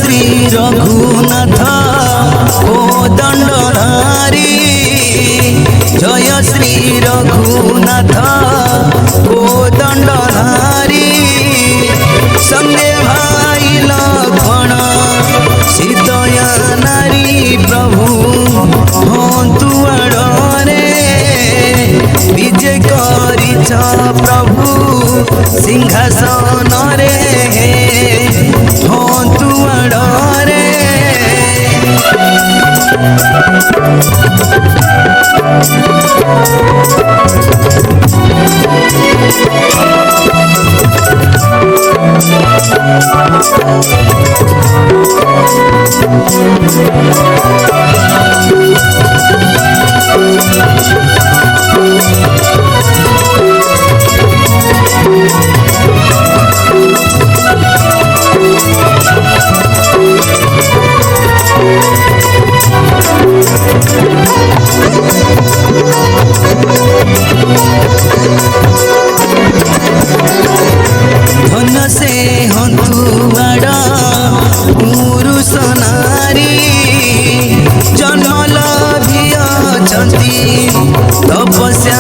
श्री रघुनाथ कोदंडधारी जय श्री रघुनाथ कोदंडधारी संगे भाई लक्ष्मण सीतया नारी प्रभु हंतु आड़े विजय करिछ प्रभु सिंहासन रे हंतु आड़े धन से हंतुआड़ पुरुष नारी जन्म लभियंती तपस्या